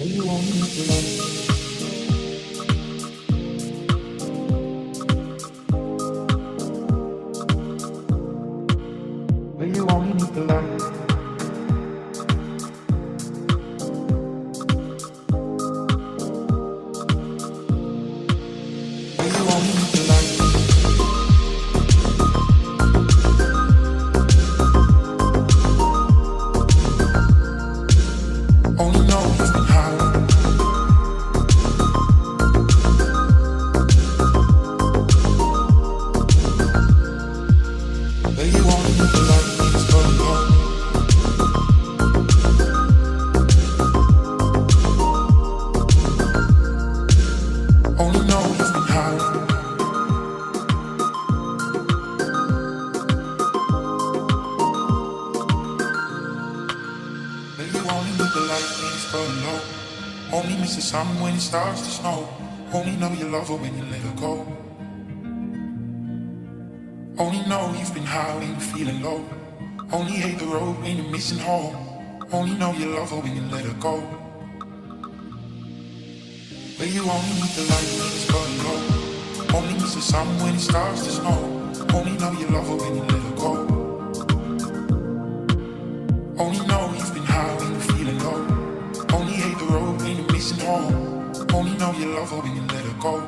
you only need the light. Where you only need the light. Where you only need the light. Only know you've been high. Where you only need the light, it's burning low. Only know you've been high. Where you only need the light, it's burning low. Only miss the sun when it starts to snow. Only know you love her when you let her go. Only know you've been high when you're feeling low. Only hate the road when you're missing home. Only know you love her when you let her go. Where you only need the light when it's burning low. Only miss the sun when it starts to snow. Only know you love her when you let her go. Only know you've been high when you're feeling low. Only hate the road when you're missing home. Only know you love her when you let her go.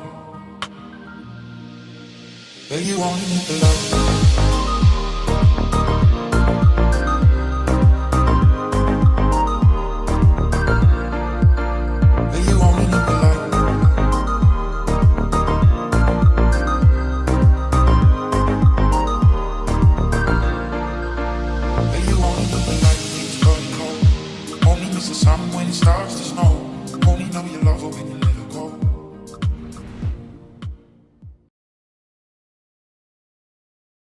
Where you only need the light. Where you only need the light. Where you only need the light, it's burning low. Only miss the sun when it starts to snow. Only know you love her when you let her go.